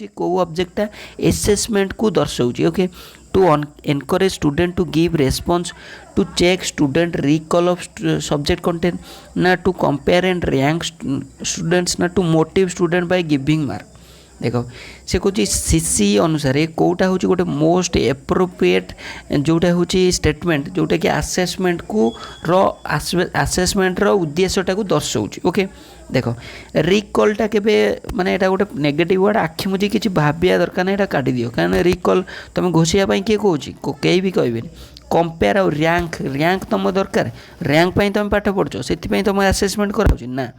हूँ कौ ऑब्जेक्टटा एसेसमेंट को दर्शाऊँ okay to encourage student to give response to check student recall of subject content ना to compare and rank students ना to motive student by giving mark देख से कौन सीसी अनुसार कौटा हूँ गोटे मोस्ट एप्रोप्रिएट जोटा हूँ स्टेटमेंट जोटा कि आसेसमेंट को आसेसमेंट उद्देश्यटा को दर्शाऊँ ओके देख रिकॉलटा के माने एटा गोटे नेगेटिव वर्ड आखि मुझे किसी भाविया दरकार ना काटी दियो कारण रिकॉल तुम घोषिया किए कौन कई भी कहे कंपेयर और रैंक रैंक तुम दरकार रैंक तुम पाठ पढ़ुच से तुम आसेसमेंट कराऊँ ना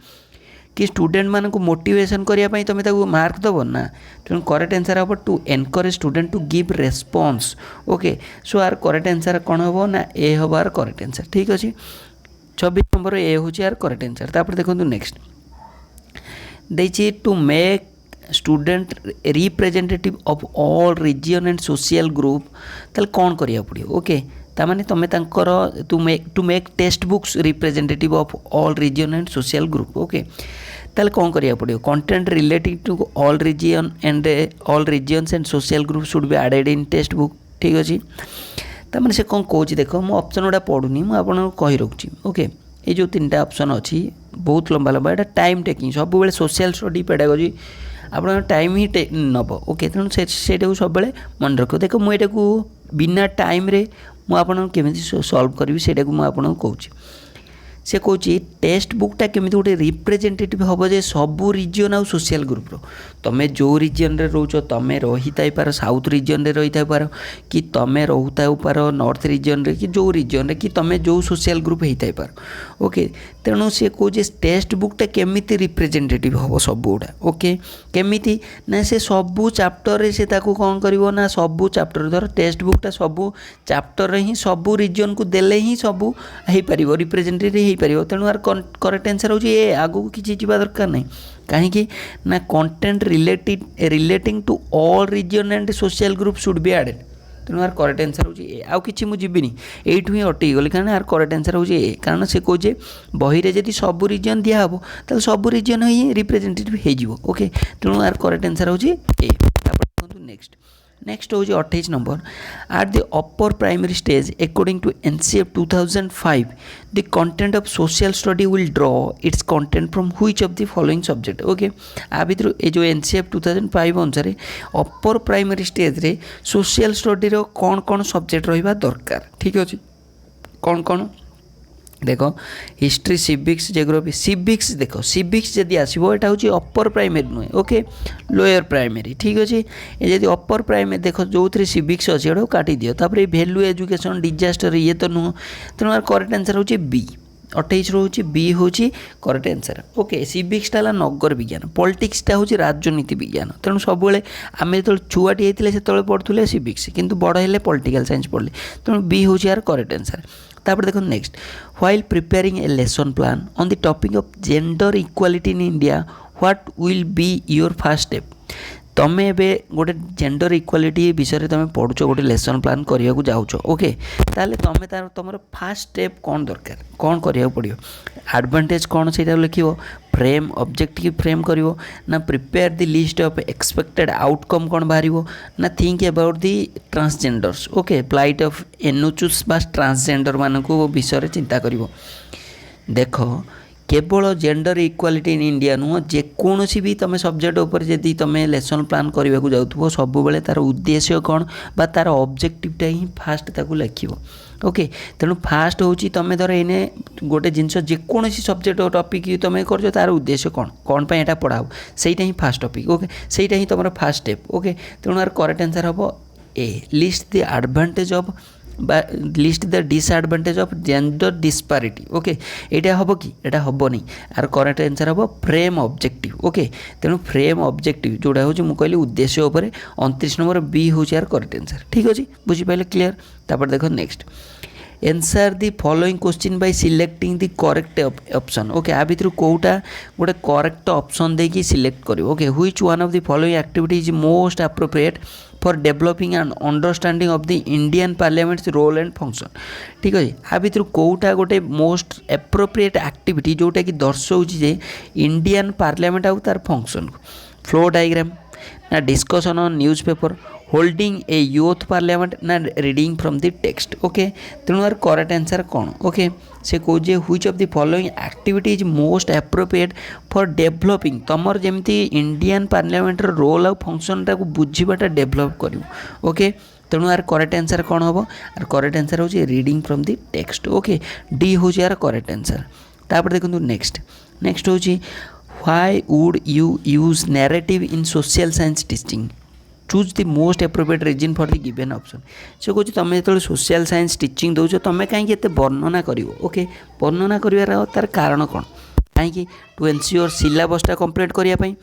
कि स्टूडेंट मान को मोटिवेशन करने तुम मार्क दब ना तेणु करेक्ट आंसर हम to encourage student to give response okay so आर करेक्ट आंसर कौन हम ना ए हम आर करेक्ट आंसर ठीक अच्छे 26 नंबर ए हूँ आर करेक्ट आंसर तापर देखो नेक्स्ट देखिए to make student representative of all region and social group ताल कौन करिया पड़ो ओके तामाने तुम to make text books representative of all region and social group okay ताल कौन करिया पड़ो content related to all region and all regions and social group should be added in text book ठीक अच्छे तामाने से कौन कौच देख मु ऑप्शन गुड़ा पढ़ुनी मुझे आपको कही रखुची ओके ये जो 3टा ऑप्शन अच्छी बहुत लंबा लंबा यहाँ टाइम टेकिंग सब बेले सोशल स्टडी पेडागोजी आप टाइम ही नब ओके तेणु से सब मन रख देख मुझे बिना टाइम रे मुझे सल्व करी से मुझे कहूँ से कौन टेक्स्ट बुकटा केमी गोटे रिप्रेजेंटेटिव हम जे सबू रिजन आउ सोशल ग्रुप रो तुम जो रिजन रे रोच तुम रही पार साउथ रिजन रे रही पार कि तुम रोता पार नॉर्थ रिजन रे कि जो रिजन रे कि तुम जो सोशल ग्रुप होता पार ओके तेणु से कौन टेक्स्ट बुकटा केमी रिप्रेजेंटेटिव हम सब गुड़ा ओके केमी ना से सबू चैप्टर से कौन कर ना सबू चैप्टर धर टेक्स्ट बुकटा सबू चैप्टर ही सबू रिजन को देले ही सबू हो पार रिप्रेजेंटेटिव पार तेणु यार करेक्ट आंसर हो आगू किसी जावा दरकार नहीं कहीं ना content relating to all region and social group should be added तेणु यार करेक्ट आंसर हो आउ कि मुझे एठू ही अटकी गली कारण यार करेक्ट आंसर हो कारण से कहे बही रे जदि सबू रीजन दिहब तो सबू रीजन ही रिप्रेजेंटेटिव हो ओके तेणु यार करेक्ट आंसर हो नेक्स्ट नेक्स्ट हूँ 28 number at the upper primary stage according to NCF 2005 the content of social study will draw its content from which of the following subject okay आ भर ये जो NCF 2005 अनुसार upper primary stage रे social study रो कौन कौन subject रहिबा दरकार ठीक अच्छे कौन कौन देख हिस्ट्री सिविक्स जियोग्राफी सिविक्स देख सिविक्स जदि आसो यहाँ हूँ अपर प्राइमरी नुहे ओके लोअर प्राइमरी ठीक अच्छे ये जब अपर प्राइमरी देख जो थे सिविक्स अच्छे ये काटी दियो तापर वैल्यू एजुकेशन डिजास्टर ये तो नुह तेणु यार करेक्ट आंसर हूँ बी 28 रोचे बी हूँ करेक्ट आंसर ओके सिविक्सटा है नगर विज्ञान पॉलिटिक्सटा हूँ राजनीति विज्ञान तेणु सब आम जो छुआटी होते से पढ़ुले सिविक्स किंतु बड़ हेल्ले पॉलिटिकल साइंस पढ़ले तेणु बी हूँ यार करेक्ट आंसर तापर देखो next while preparing A lesson plan on the topic of gender equality in India what will be your first step तुम ए गोटे जेंडर इक्वालिटी विषय तुम पढ़ुच गोटे लेसन प्लान करने को जाऊच ओके ताले तुम तुम फास्ट स्टेप कौन दरकार कौन करा पड़ो एडवांटेज कौन से लिख फ्रेम ऑब्जेक्टिव फ्रेम करिवो ना prepare the list of expected outcome कौन बाहर ना think about the transgenders okay plight of eunuchs बा ट्रांसजेंडर मान को विषय चिंता करिवो देख केवल जेंडर इक्वालिटी इन इंडिया नुह जेकोसी भी तुम सब्जेक्ट उपर जदि तुम लेसन प्लान करने को जाऊँ सब बेले तार उद्देश्य कौन बा तार ऑब्जेक्टिवटा ही फास्ट ताकू लिखिबो ओके तेणु फास्ट हूँ तुम धर एने गोटे जिनस जेकोसी सब्जेक्ट टॉपिक तुम कर तार उद्देश्य कौन कौन पे एटा पढ़ाओ सेटा ही फास्ट टॉपिक ओके सेटा ही तुम फास्ट स्टेप ओके तेणु यार करेक्ट आंसर हम A list the advantage of list the disadvantage of gender disparity okay यहाँ हम कि यहाँ हम नहीं आर करेक्ट आंसर हम फ्रेम ऑब्जेक्टिव ओके तेणु फ्रेम ऑब्जेक्टिव जोड़ा हूँ मुझे कहली उद्देश्य उपर 29 नंबर बी हूँ यार करेक्ट आंसर ठीक अच्छे बुझीपारे क्लीयर तापर देख next answer the following question by selecting the correct option okay आ भर कौटा गोटे करेक्ट ऑप्शन देकी सिलेक्ट कर okay which one of the following activity is most appropriate for developing and understanding of the Indian parliament's role and function ठीक अच्छे आ भर कौटा गोटे मोस्ट एप्रोप्रिएट एक्टिविटी जोटा कि दर्शाऊँ जे इंडियन पार्लियामेंट आउ तार फंक्शन को फ्लो डायग्राम ना discussion on newspaper, holding a youth parliament, ना reading from the text. Okay तेणु यार करेक्ट आंसर कौन? ओके से कौजे which of the following activity is most appropriate for developing तुमर जमी इंडियन पार्लियामेंट रोल और फंक्शन टाक बुझाटा डेभलप कर। ओके तेणु यार करेक्ट आंसर कौन हम? यार करेक्ट आंसर हो reading from the text. Okay D हूँ यार करेक्ट आंसर। तापर देखो नेक्स्ट हूँ why would you use narrative in social science teaching, choose the most appropriate reason for the given option. से कहे तुम जो सोशल साइंस टीचिंग दौच तुम कहीं वर्णना कर। ओके वर्णना कर तार कारण कौन? कहीं टू एनश्योर सिलेबसटा कंप्लीट करने,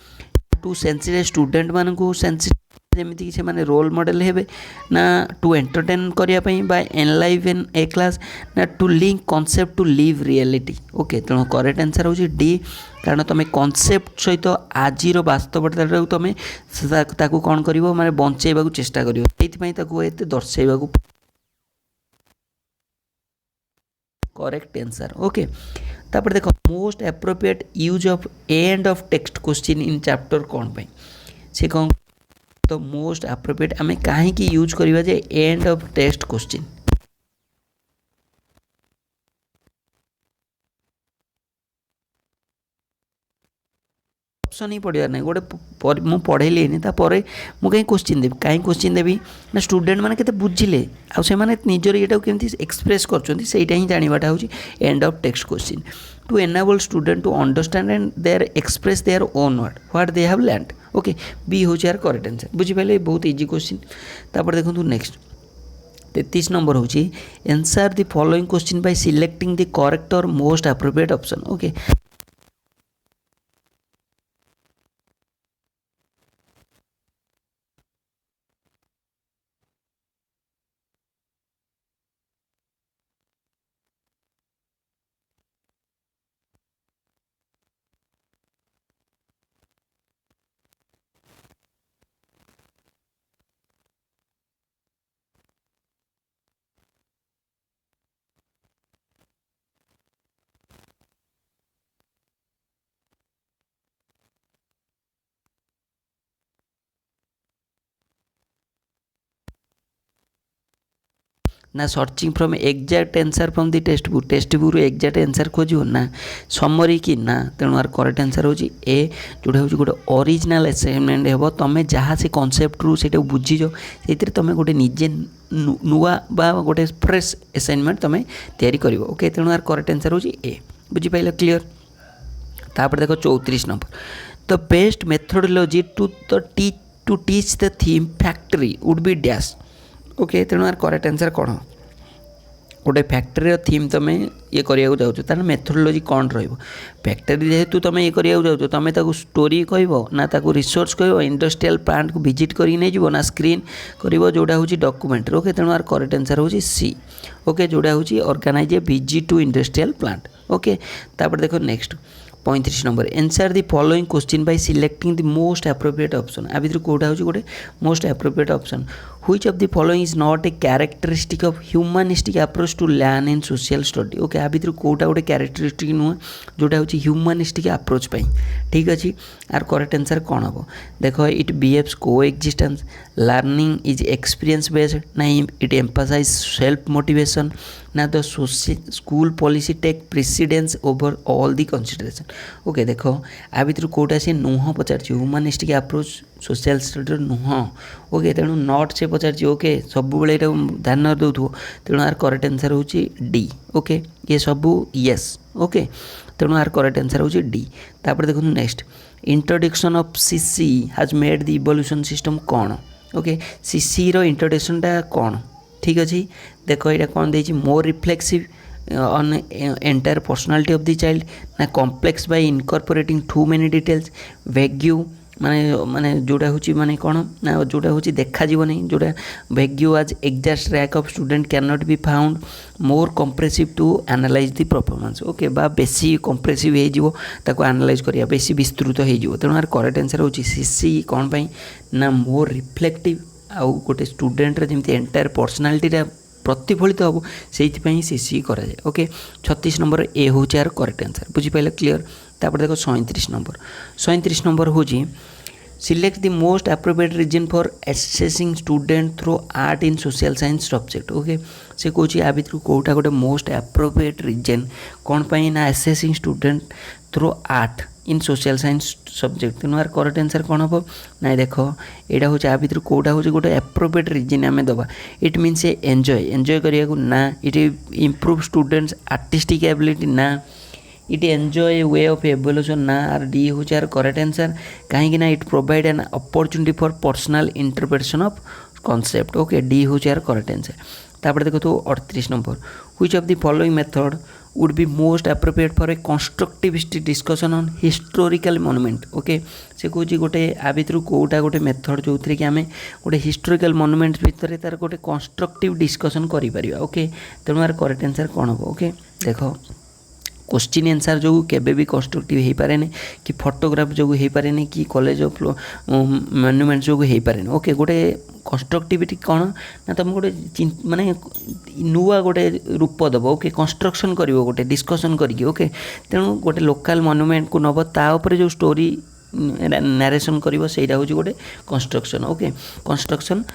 टू सेंसिटाइज स्टूडेंट मानू सेंसिटाइज जमीक से माने रोल मॉडल हेबे, ना टू एंटरटेन करने बा एनलाइवन ए क्लास, ना to link concept to live reality. Okay तेणु करेक्ट आंसर हो डी, कारण तुम कॉन्सेप्ट सहित आज बास्तवता तुम ताकू कौन कर माने बंचेबा चेष्टा कर, दर्शाइबा करेक्ट आंसर। ओके तापर देखो most appropriate use of and of text question in chapter कौन पाई से कौन? तो मोस्ट एप्रोप्रिएट आम कहीं यूज करवा जे end of text question. Option ही पढ़ार ना गोटे मुझे पढ़ेली मुझे कहीं क्वेश्चन देवी, कहीं क्वेश्चन देवी ना स्टूडेंट मैंने केते बुझिले आउ मैंने निजर ये केमती एक्सप्रेस करटा ही जानाटा हूँ end of text question. To enable student to understand and their express their own word what they have learned. Okay B हूँ यार करेक्ट आंसर। बुझिपारे बहुत इजी क्वेश्चन। तापर देखो नेक्स्ट 33 नंबर हूँ answer the following question by selecting the correct और most appropriate option. Okay ना searching from exact answer from the text book exact answer खोज ना समरी कि ना। तेणु यार करेक्ट आंसर हो ए जोटा हूँ गोटे ओरिजिनल असाइनमेंट हे तुम जहाँ से कॉन्सेप्ट रू से बुझीज से तुम गोटे निजे नुआ बा गोटे फ्रेश असाइनमेंट तुम तैयारी कर। ओके तेणु यार करेक्ट आंसर हो ए। बुझीपाल क्लीयर। तापर देखो 34 number the best methodology to teach the theme factory would be dash. Okay तेणु यार करेक्ट आंसर कौन? गोटे फैक्ट्री थीम तुम ये कराया जाऊँ तार मेथोडोलॉजी कौन फैक्ट्री जेहेतु तुम ये कराया जाऊँ तुम स्टोरी कह ना रिसर्च कह इंडस्ट्रियल प्लांट को विजिट कर नहीं ना स्क्रीन कर जोड़ा हूँ डॉक्यूमेंट्री। ओके तेणु यार करेक्ट आंसर हूँ सी। ओके जोड़ा हूँ organise a visit to industrial plant. Okay तापर देखो next 35 number answer the following question by selecting the most appropriate option. आ भर कौटा हूँ गोटे most appropriate option which of the following is not a characteristic of humanistic approach to learn in social study. Okay आ भर कौटा गोटे characteristic नुह जोटा हूँ ह्यूमनिस्टिक अप्रोच पाई। ठीक अच्छे यार करेक्ट आंसर कौन हम? देखो इट बिहेव्स को existence, learning is experience based, ना इट एम्फसाइज सेल्फ मोटिवेशन, ना the school policy take precedence over all the consideration. Okay देखो आ भर कौटा सी नुह पचार ह्यूमनिस्टिक अप्रोच सोशल स्टडी नुह। ओके तेणु नट से पचार। ओके सब ध्यान दौथो तेणु यार करेक्ट आंसर हूँ डी। ओके ये सबू येस। ओके तेणु यार करेक्ट आंसर हूँ डी। तापर देखो next introduction of CC has made the evolution system कौन? ओके सीसी रो इंट्रोडक्शनटा कौन? ठीक अच्छे देख ये कौन दे more reflexive on entire personality of the child, ना complex by incorporating too many details, vague माने माने जोड़ा हूँ माने कौन ना जोड़ा हूँ देखा नहीं जोड़ा vague as exact rank of student can not be found, more comprehensive to analyse the performance. Okay बा बेसी कंप्रेसिव हो एनालाइज करिया बेसी विस्तृत हो। तेणु यार करेक्ट आंसर हूँ सीसी कौन पाई ना मोर रिफ्लेक्टिव आउ गोटे स्टूडेंट जमी एंटायर पर्सनालिटीटा प्रतिफलित हम से सीसी कराए। ओके 36 नंबर ए हूँ यार करेक्ट आंसर। बुझीपाल क्लीयर। तापर देखो 37 नंबर हूँ select the most appropriate reason for assessing student through art in social science subject okay से कौन या भितर कौटा गोटे मोस्ट एप्रोप्रिएट रीजन कौन पाई ना assessing student through art in social science subject तेणु यार करेक्ट आंसर कौन हम ना देख यहाँ हूँ या भितर कौटा हूँ गोटे एप्रोप्रिएट रीजन आम दबा इट मीन्स एंजॉय करिया ना it improve students artistic ability ना it enjoy way of evolution ना आर डी हूँ यार करेक्ट आंसर कहीं it provide an opportunity for personal interpretation of concept okay D हूँ यार करेक्ट आंसर तापर देखो तो 38 number which of the following method would be most appropriate for a constructivist discussion on historical monument okay से कौन गोटे आ भितर कौटा गोटे मेथड जो थी कि आम गोटे हिस्टोरिकल मॉन्यूमेंट भितर तार गोटे कंस्ट्रक्टिव डिस्कशन करें ओके तेणु यार करेक्ट आंसर कौन हम ओके देख क्वेश्चन आंसर जो केबे भी कंस्ट्रक्टिव हो पारे कि फोटोग्राफ जो हो पारे कि कॉलेज ऑफ मॉन्यूमेंट जो हो पारे ओके गोटे कंस्ट्रक्टिविटी कौन ना तुम गोटे माने नुआ गोटे रूप दब ओके कंस्ट्रक्शन कर गोटे डिस्कसन करके ओके तेणु गोटे लोकल मॉन्यूमेंट को नब तापर जो स्टोरी नारेसन कर गोटे construction okay construction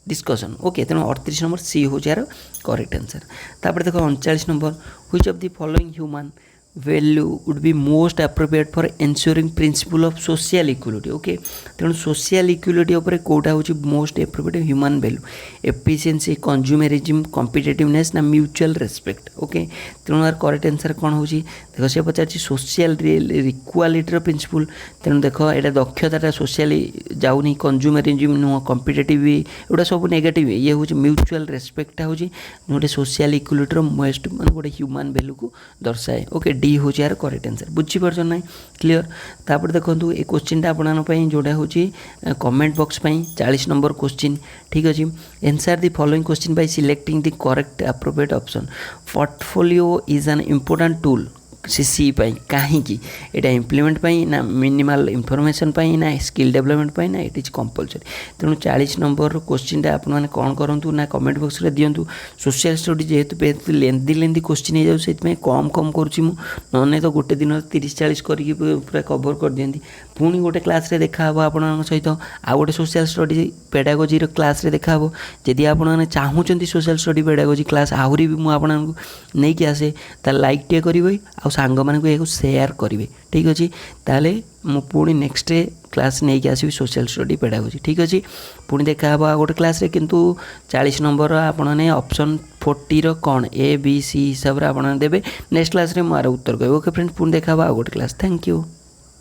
discussion okay तेणु 38 नंबर सी हो यार करेक्ट आंसर तापर देखो 39 number which of the following human value would be most appropriate for ensuring principle of social equality okay तेणु सोशल इक्वालिटी उपर कोटा हूँ most appropriate human value efficiency consumerism competitiveness ना mutual respect okay तेणु यार correct answer कौन हो देख से पचार सोशल इक्वालिटी प्रिंसिपल तेणु देख यहाँ दक्षता सोशल जाऊनी कंज्यूमरिज्म नुह कॉम्पिटिटिव एगुड़ा सब नेगेटिव ये हूँ म्यूचुअल रेस्पेक्टा हूँ गोटे सोशल इक्वालिटी मोस्ट मान गोटे ह्यूमन वैल्यू को दर्शाए ओके डी हूँ यार करेक्ट आंसर बुझीपार ना क्लीयर तापर देखो ये क्वेश्चनटा आपन जोड़ा हूँ कमेंट बॉक्स 40 नंबर क्वेश्चन ठीक अच्छे answer the following question by selecting the correct appropriate option portfolio is an important tool C कहीं यहाँ इम्प्लीमेंट ना मिनिमल इनफॉरमेशन ना स्किल डेवलपमेंट ना इट इज कंपलसरी तेणु 40 नंबर क्वेश्चनटा आपने कौन करूँ ना कमेंट बॉक्स में दिंतु सोशल स्टडी जेहेतु लेंदी क्वेश्चन हो जाए कम कम करें तो गोटे दिन 30-40 करके पूरा कवर कर दिखती पुणी गोटे क्लास रे देखा आप सहित आउ गोटे सोशल स्टडी पेडागोजी क्लास रे देखा जदि आपने चाहूँगी सोशल स्टडी पेडागोजी क्लास आहरी भी मुझे नहीं आसे लाइक टे करेंगे आ सांग मानक सेयार करेंगे ठीक अच्छे ताले मु पुणी नेक्स्ट क्लास नहीं कि आसबि सोशल स्टडी पेडागोजी ठीक अच्छे पुणी देखा गोटे क्लास रे किंतु 40 नंबर आपने ऑप्शन 40 कौन ए बी सी हिसाब से आपने देवे नेक्स्ट क्लास रे मार उत्तर कहे ओके फ्रेंड्स पुणी देखा गोटे क्लास थैंक यू।